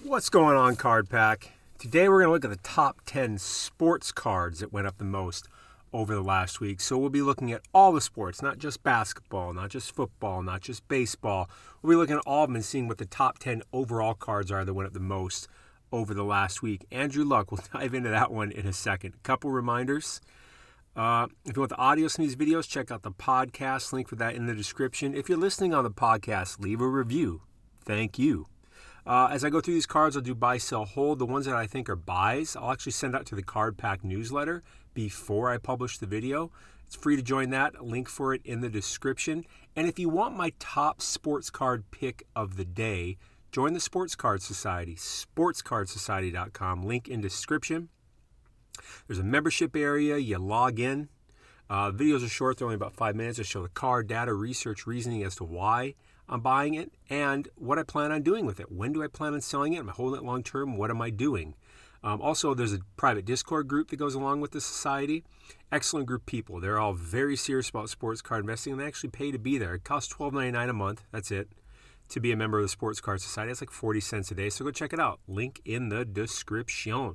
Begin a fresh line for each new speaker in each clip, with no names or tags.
What's going on, Card Pack? Today we're going to look at the top 10 sports cards that went up the most over the last week. So we'll be looking at all the sports, not just basketball, not just football, not just baseball. We'll be looking at all of them and seeing what the top 10 overall cards are that went up the most over the last week. Andrew Luck, we'll dive into that one in a second. A couple reminders. If you want the audio of some of these videos, check out the podcast. Link for that in the description. If you're listening on the podcast, leave a review. Thank you. As I go through these cards, I'll do buy, sell, hold. The ones that I think are buys, I'll actually send out to the Card Pack newsletter before I publish the video. It's free to join that. Link for it in the description. And if you want my top sports card pick of the day, join the Sports Card Society, SportsCardSociety.com. Link in description. There's a membership area. You log in. Videos are short. They're only about 5 minutes. I show the card, data, research, reasoning as to why I'm buying it and what I plan on doing with it. When do I plan on selling it? Am I holding it long term? What am I doing? Also, there's a private Discord group that goes along with the society. Excellent group of people. They're all very serious about sports card investing, and they actually pay to be there. It costs $12.99 a month. That's it. To be a member of the Sports Card Society, it's like 40 cents a day. So go check it out. Link in the description.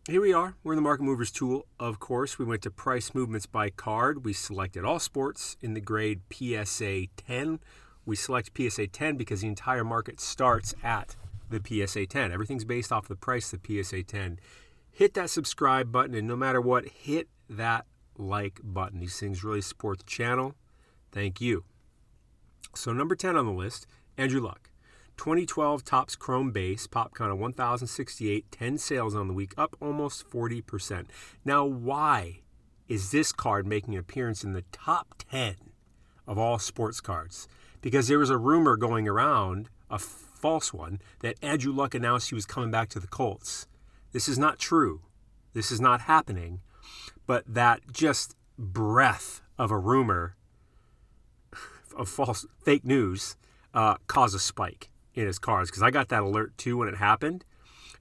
Here we are. We're in the Market Movers tool, of course. We went to price movements by card. We selected all sports in the grade PSA 10. We select PSA 10 because the entire market starts at the PSA 10. Everything's based off the price of the PSA 10. Hit that subscribe button, and no matter what, hit that like button. These things really support the channel. Thank you. So number 10 on the list, Andrew Luck. 2012 Topps Chrome Base, pop count of 1,068, 10 sales on the week, up almost 40%. Now, why is this card making an appearance in the top 10 of all sports cards? Because there was a rumor going around, a false one, that Andrew Luck announced he was coming back to the Colts. This is not true. This is not happening. But that just breath of a rumor of fake news caused a spike in his cards, because I got that alert too when it happened,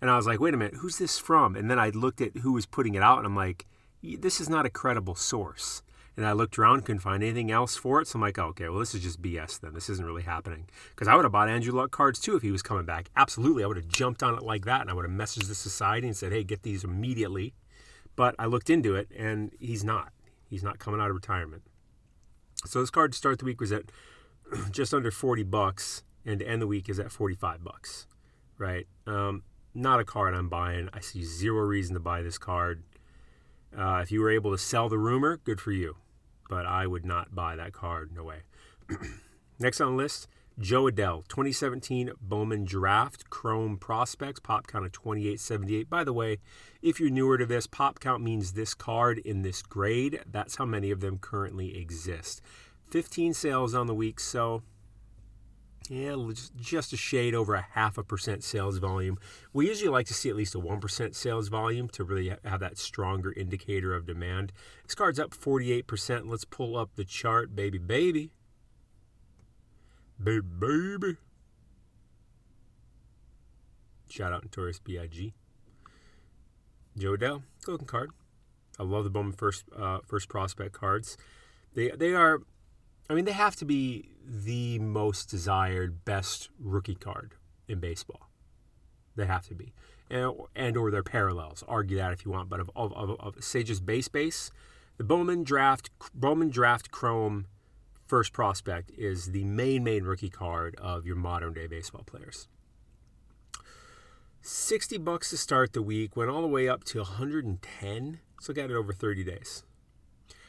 and I was like, wait a minute, who's this from? And then I looked at who was putting it out, and I'm like, this is not a credible source. And I looked around, couldn't find anything else for it, so I'm like, okay, well, this is just BS then. This isn't really happening. Because I would have bought Andrew Luck cards too if he was coming back. Absolutely, I would have jumped on it like that, and I would have messaged the society and said, hey, get these immediately. But I looked into it, and he's not. He's not coming out of retirement. So this card to start the week was at just under $40, and to end the week is at $45, right? Not a card I'm buying. I see zero reason to buy this card. If you were able to sell the rumor, good for you. But I would not buy that card. No way. Next on the list, Joe Adale, 2017 Bowman Draft Chrome Prospects, pop count of 2878. By the way, if you're newer to this, pop count means this card in this grade. That's how many of them currently exist. 15 sales on the week, so yeah, just a shade over 0.5% sales volume. We usually like to see at least a 1% sales volume to really have that stronger indicator of demand. This card's up 48%. Let's pull up the chart, baby. Baby. Shout out Notorious B.I.G. Joe Adale, good-looking card. I love the Bowman first prospect cards. They are, I mean, they have to be the most desired, best rookie card in baseball. They have to be, and or their parallels. Argue that if you want, but of say just base, the Bowman Draft Chrome first prospect is the main rookie card of your modern day baseball players. $60 to start the week, went all the way up to $110. So got it over 30 days.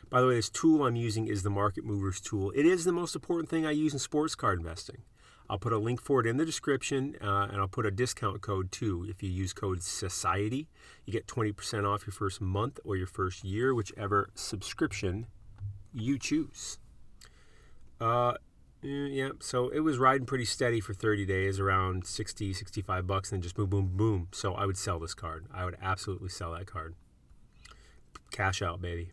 By the way, this tool I'm using is the Market Movers tool. It is the most important thing I use in sports card investing. I'll put a link for it in the description, and I'll put a discount code too. If you use code SOCIETY, you get 20% off your first month or your first year, whichever subscription you choose. Yeah, so it was riding pretty steady for 30 days, around $60, $65, and then just boom, boom, boom. So I would sell this card. I would absolutely sell that card. Cash out, baby.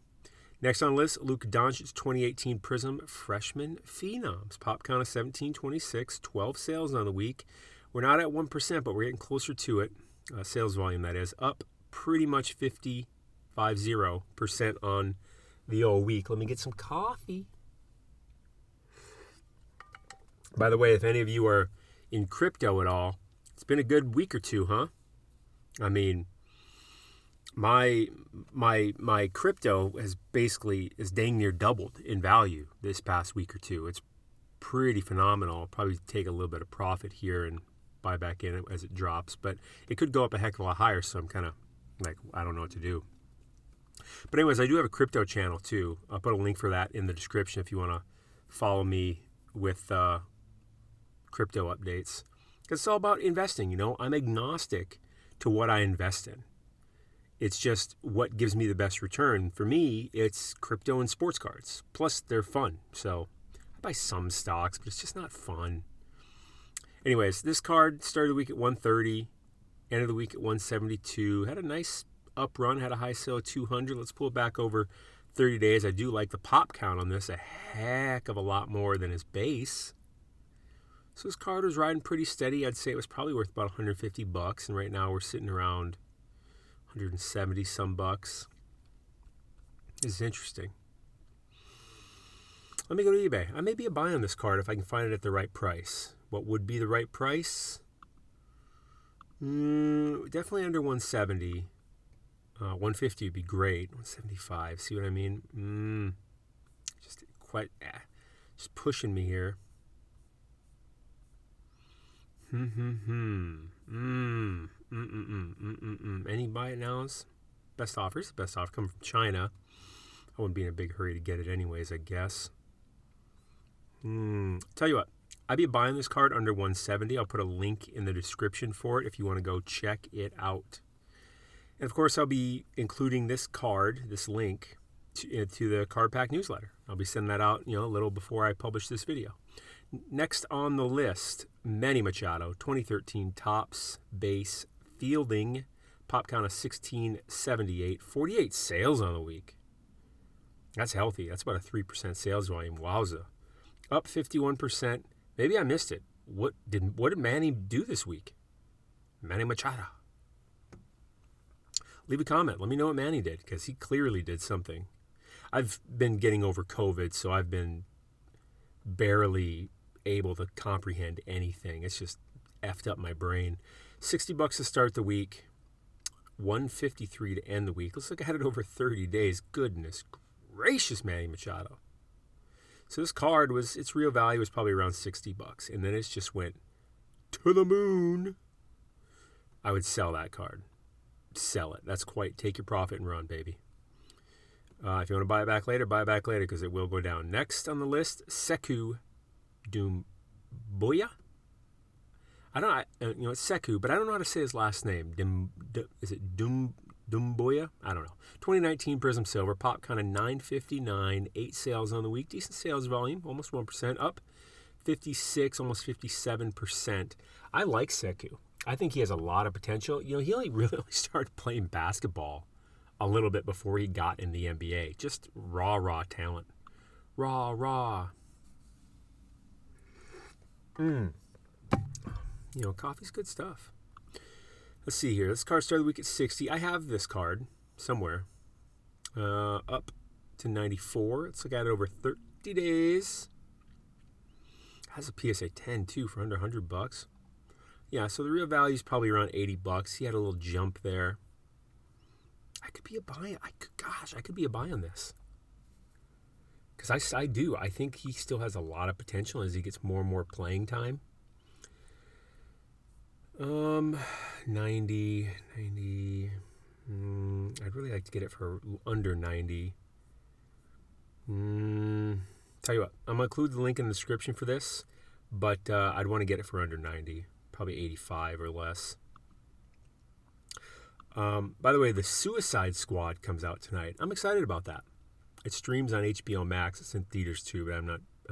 Next on the list, Luka Doncic 2018 Prism Freshman Phenoms. Pop count of 1726, 12 sales on the week. We're not at 1%, but we're getting closer to it. Sales volume, that is. Up pretty much 50% on the whole week. Let me get some coffee. By the way, if any of you are in crypto at all, it's been a good week or two, huh? I mean, my crypto is dang near doubled in value this past week or two. It's pretty phenomenal. I'll probably take a little bit of profit here and buy back in it as it drops, but it could go up a heck of a lot higher, so I'm kind of like, I don't know what to do. But anyways, I do have a crypto channel too. I'll put a link for that in the description if you want to follow me with crypto updates. Because it's all about investing, I'm agnostic to what I invest in. It's just what gives me the best return. For me, it's crypto and sports cards. Plus, they're fun. So I buy some stocks, but it's just not fun. Anyways, this card started the week at 130, ended the week at 172. Had a nice up run, had a high sale of 200. Let's pull it back over 30 days. I do like the pop count on this a heck of a lot more than his base. So this card was riding pretty steady. I'd say it was probably worth about $150, and right now we're sitting around 170 some bucks. This is interesting. Let me go to eBay. I may be a buy on this card if I can find it at the right price. What would be the right price? Definitely under 170. 150 would be great. 175. See what I mean? Just pushing me here. Any buy it nows? Best offer. It's the best offer. Coming from China. I wouldn't be in a big hurry to get it anyways, I guess. Tell you what. I'd be buying this card under 170. I'll put a link in the description for it if you want to go check it out. And of course, I'll be including this card, this link, to the Card Pack newsletter. I'll be sending that out, a little before I publish this video. Next on the list, Manny Machado, 2013 Topps base fielding, pop count of 1678, 48 sales on the week. That's healthy. That's about a 3% sales volume. Wowza. Up 51%. Maybe I missed it. What did Manny do this week? Manny Machado. Leave a comment. Let me know what Manny did, because he clearly did something. I've been getting over COVID, so I've been barely able to comprehend anything. It's just effed up my brain. $60 to start the week, $153 to end the week. Looks like I had it over 30 days. Goodness gracious, Manny Machado. So this card its real value was probably around $60, and then it just went to the moon. I would sell that card. Sell it. Take your profit and run, baby. If you want to buy it back later, because it will go down. Next on the list, Sekou Doumbouya. It's Sekou, but I don't know how to say his last name. Is it Doumbouya? I don't know. 2019 Prism Silver, pop count of 959, 8 sales on the week. Decent sales volume, almost 1%, up 56, almost 57%. I like Sekou. I think he has a lot of potential. He only really started playing basketball a little bit before he got in the NBA. Just raw talent. Raw. Coffee's good stuff. Let's see here. This card started the week at 60. I have this card somewhere. Up to 94. Let's look at it over 30 days. Has a PSA 10 too for under $100. Yeah, so the real value is probably around $80. He had a little jump there. I could be a buy. I could be a buy on this. Because I do. I think he still has a lot of potential as he gets more and more playing time. 90. I'd really like to get it for under 90. Tell you what, I'm going to include the link in the description for this, but I'd want to get it for under 90. Probably 85 or less. By the way, the Suicide Squad comes out tonight. I'm excited about that. It streams on HBO Max. It's in theaters too, but I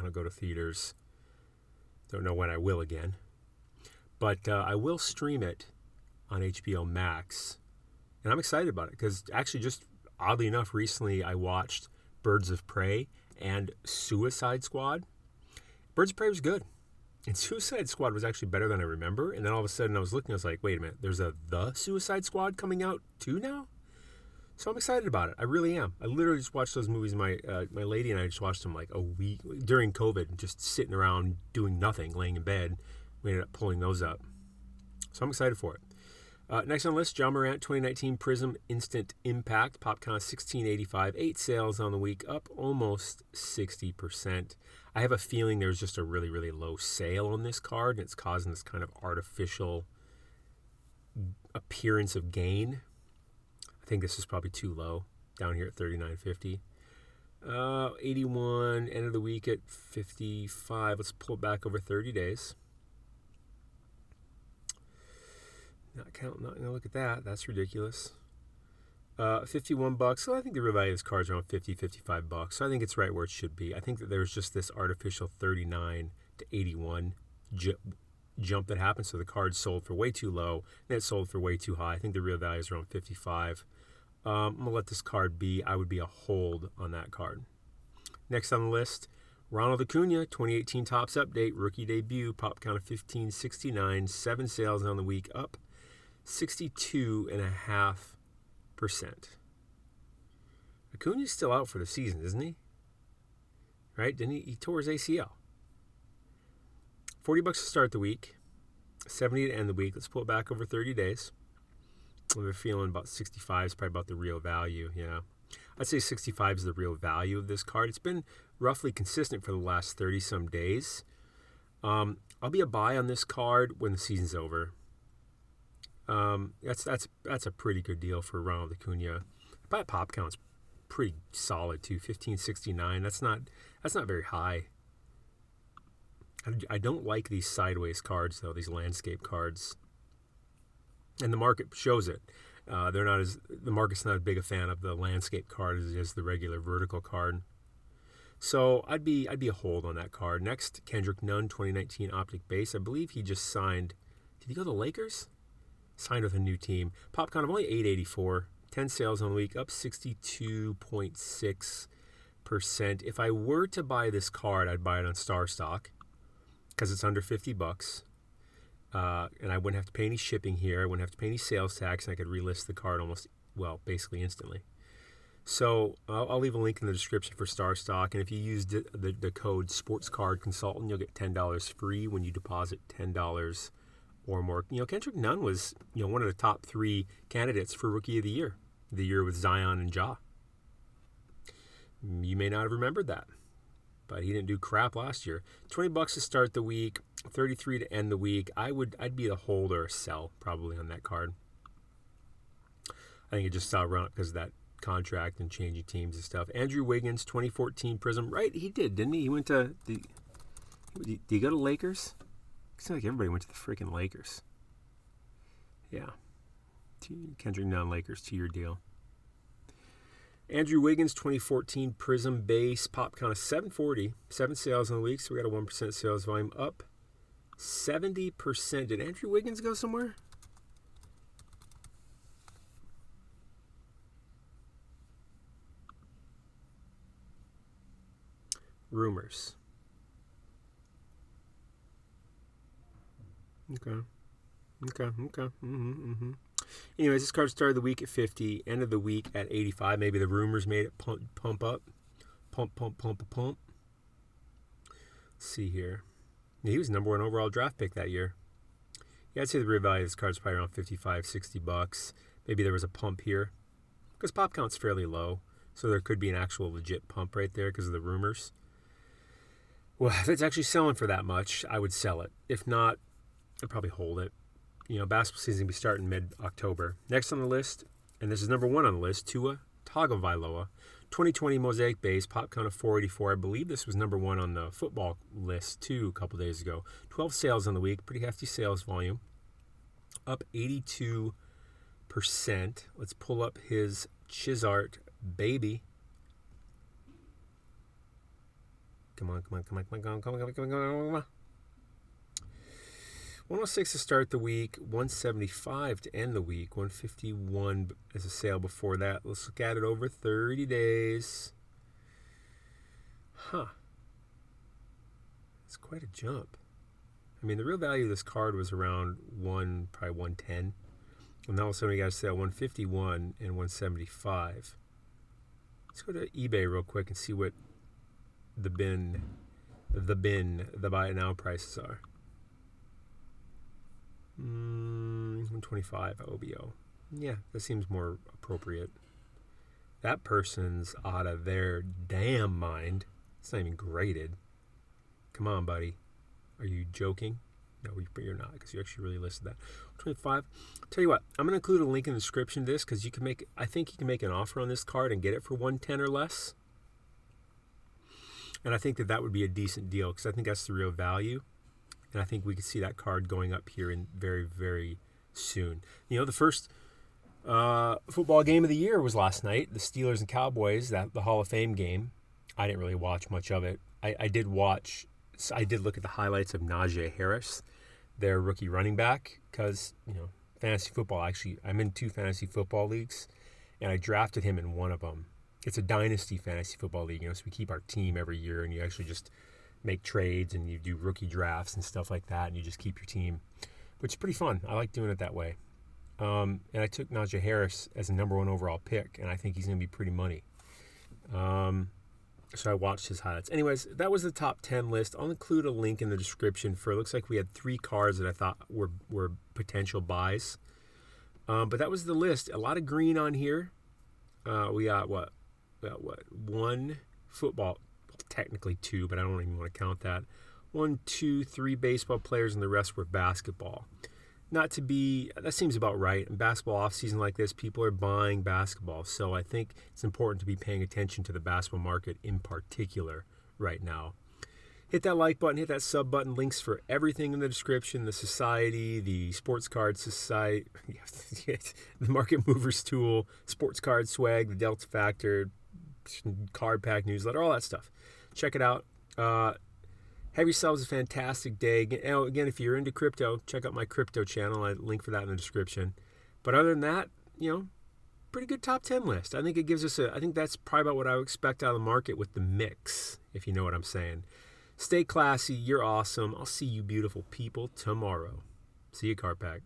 don't go to theaters. Don't know when I will again. But I will stream it on HBO Max. And I'm excited about it because actually just oddly enough, recently I watched Birds of Prey and Suicide Squad. Birds of Prey was good. And Suicide Squad was actually better than I remember. And then all of a sudden I was looking, I was like, wait a minute, there's The Suicide Squad coming out too now? So I'm excited about it. I really am. I literally just watched those movies. My lady and I just watched them like a week during COVID, just sitting around doing nothing, laying in bed, we ended up pulling those up. So I'm excited for it. Next on the list, John Morant 2019 Prism Instant Impact. Pop count 1685. 8 sales on the week, up almost 60%. I have a feeling there's just a really, really low sale on this card, and it's causing this kind of artificial appearance of gain. I think this is probably too low, down here at 39.50. 81, end of the week at 55. Let's pull it back over 30 days. Not gonna look at that. That's ridiculous. $51. So I think the real value of this card is around $50-$55. So I think it's right where it should be. I think that there's just this artificial 39 to 81 jump that happened. So the card sold for way too low, and it sold for way too high. I think the real value is around 55. I'm gonna let this card be. I would be a hold on that card. Next on the list, Ronald Acuna 2018 Topps Update rookie debut. Pop count of 1569. 7 sales on the week, up 62.5%. Acuna's still out for the season, isn't he? Right? Didn't he? He tore his ACL. $40 to start the week, $70 to end the week. Let's pull it back over 30 days. I have a feeling about 65 is probably about the real value. Yeah, I'd say 65 is the real value of this card. It's been roughly consistent for the last 30-some days. I'll be a buy on this card when the season's over. That's a pretty good deal for Ronald Acuna. But pop count's pretty solid too. 1569. That's not very high. I don't like these sideways cards though. These landscape cards, and the market shows it. The market's not as big a fan of the landscape card as it is the regular vertical card. So I'd be a hold on that card. Next, Kendrick Nunn 2019 Optic Base. I believe he just signed. Did he go to the Lakers? Signed with a new team. Pop count of only 884. 10 sales on the week, up 62.6%. If I were to buy this card, I'd buy it on StarStock because it's under $50. And I wouldn't have to pay any shipping here. I wouldn't have to pay any sales tax, and I could relist the card basically instantly. So I'll leave a link in the description for StarStock, and if you use the code SportsCardConsultant, you'll get $10 free when you deposit $10 or more. Kendrick Nunn was one of the top 3 candidates for Rookie of the Year with Zion and Ja. You may not have remembered that, but he didn't do crap last year. $20 to start the week, $33 to end the week. I'd be a hold or a sell probably on that card. I think it just saw a run up because of that contract and changing teams and stuff. Andrew Wiggins 2014 Prism, right? He did, didn't he? He went to did he go to Lakers? It seems like everybody went to the freaking Lakers. Yeah. Kendrick Nunn Lakers 2-year deal. Andrew Wiggins 2014 Prism Base. Pop count of 740. 7 sales on the week, so we got a 1% sales volume, up 70%. Did Andrew Wiggins go somewhere? Rumors. Okay. Anyways, this card started the week at 50, end of the week at 85. Maybe the rumors made it pump up. Pump. Let's see here. Yeah, he was number 1 overall draft pick that year. Yeah, I'd say the real value of this card is probably around $55-$60. Maybe there was a pump here because pop count's fairly low, so there could be an actual legit pump right there because of the rumors. Well, if it's actually selling for that much, I would sell it. If not, I'd probably hold it. Basketball season will be starting mid-October. Next on the list, and this is number 1 on the list, Tua Tagovailoa. 2020 Mosaic Base, pop count of 484. I believe this was number 1 on the football list, too, a couple days ago. 12 sales on the week, pretty hefty sales volume. Up 82%. Let's pull up his Chizart baby. Come on. 106 to start the week, 175 to end the week, 151 as a sale before that. Let's look at it over 30 days. It's quite a jump. I mean, the real value of this card was around probably 110. And now all of a sudden we got a sale 151 and 175. Let's go to eBay real quick and see what the buy it now prices are. 125 OBO. Yeah, that seems more appropriate. That person's out of their damn mind. It's not even graded. Come on, buddy. Are you joking? No, you're not, because you actually really listed that. 25. Tell you what, I'm going to include a link in the description to this, because I think you can make an offer on this card and get it for 110 or less. And I think that would be a decent deal, because I think that's the real value. And I think we could see that card going up here in very, very soon. The first football game of the year was last night. The Steelers and Cowboys, the Hall of Fame game. I didn't really watch much of it. I did look at the highlights of Najee Harris, their rookie running back, because, fantasy football, actually, I'm in 2 fantasy football leagues, and I drafted him in one of them. It's a dynasty fantasy football league, so we keep our team every year, and you actually just make trades, and you do rookie drafts and stuff like that, and you just keep your team, which is pretty fun. I like doing it that way. And I took Najee Harris as a number 1 overall pick, and I think he's going to be pretty money. So I watched his highlights. Anyways, that was the top 10 list. I'll include a link in the description for, it looks like we had 3 cards that I thought were potential buys. But that was the list. A lot of green on here. We got what? 1 football, technically 2, but I don't even want to count that. 1, 2, 3 baseball players, and the rest were basketball. That seems about right. In basketball off-season like this, people are buying basketball. So I think it's important to be paying attention to the basketball market in particular right now. Hit that like button, hit that sub button. Links for everything in the description. The Society, the Sports Card Society, the Market Movers Tool, Sports Card Swag, the Delta Factor, Card Pack Newsletter, all that stuff. Check it out. Have yourselves a fantastic day. Again, if you're into crypto, check out my crypto channel. I link for that in the description. But other than that, pretty good top 10 list. I think it gives us I think that's probably about what I would expect out of the market with the mix, if you know what I'm saying. Stay classy. You're awesome. I'll see you beautiful people tomorrow. See you, Card Pack.